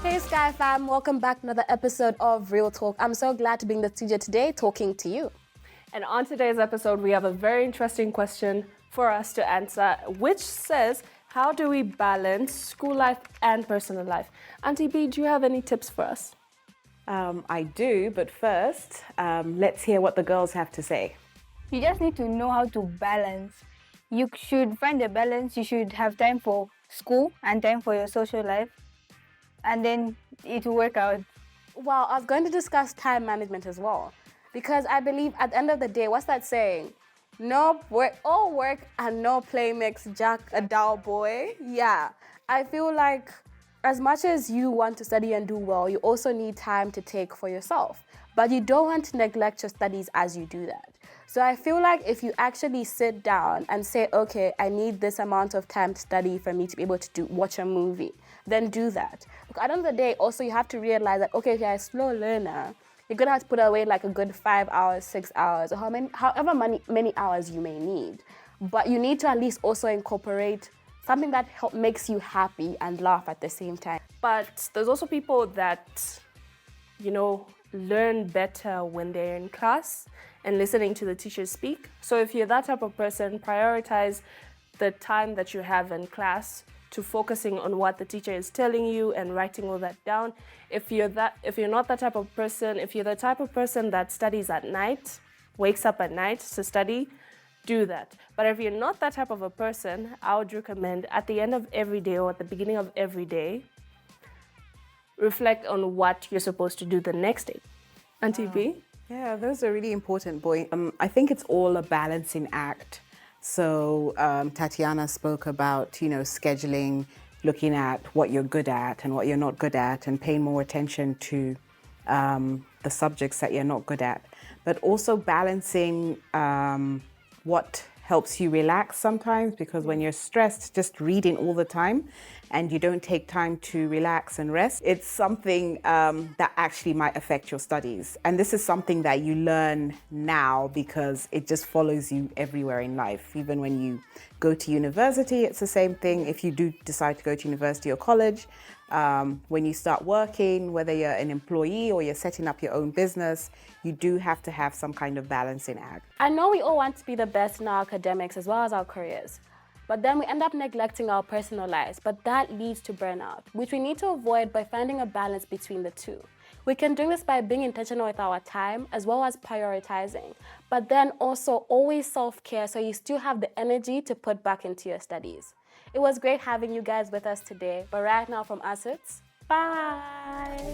Hey Sky fam, welcome back to another episode of Real Talk. I'm so glad to be in the studio today talking to you. And on today's episode, we have a very interesting question for us to answer, which says, how do we balance school life and personal life? Auntie B, do you have any tips for us? I do, but first, let's hear what the girls have to say. You just need to know how to balance. You should find a balance. You should have time for school and time for your social life. And then it will work out. Well, I was going to discuss time management as well. Because I believe at the end of the day, what's that saying? No work, all work and no play makes Jack a dull boy. Yeah, I feel like as much as you want to study and do well, you also need time to take for yourself. But you don't want to neglect your studies as you do that. So I feel like if you actually sit down and say, okay, I need this amount of time to study for me to be able to watch a movie, then do that. Because at the end of the day, also you have to realize that, okay, if you're a slow learner, you're gonna have to put away like a good 5 hours, 6 hours, or however many hours you may need. But you need to at least also incorporate something that makes you happy and laugh at the same time. But there's also people that, learn better when they're in class and listening to the teacher speak. So if you're that type of person, prioritize the time that you have in class to focusing on what the teacher is telling you and writing all that down. If you're not that type of person, if you're the type of person that studies at night, wakes up at night to study, do that. But if you're not that type of a person, I would recommend at the end of every day or at the beginning of every day, reflect on what you're supposed to do the next day. Auntie B? Yeah, those are really important, boy. I think it's all a balancing act. So Tatiana spoke about, scheduling, looking at what you're good at and what you're not good at and paying more attention to the subjects that you're not good at. But also balancing what helps you relax sometimes, because when you're stressed, just reading all the time and you don't take time to relax and rest, it's something that actually might affect your studies. And this is something that you learn now because it just follows you everywhere in life. Even when you go to university, it's the same thing. If you do decide to go to university or college, when you start working, whether you're an employee or you're setting up your own business, you do have to have some kind of balancing act. I know we all want to be the best in our academics as well as our careers, but then we end up neglecting our personal lives, but that leads to burnout, which we need to avoid by finding a balance between the two. We can do this by being intentional with our time as well as prioritizing, but then also always self-care so you still have the energy to put back into your studies. It was great having you guys with us today, but right now from us it's bye!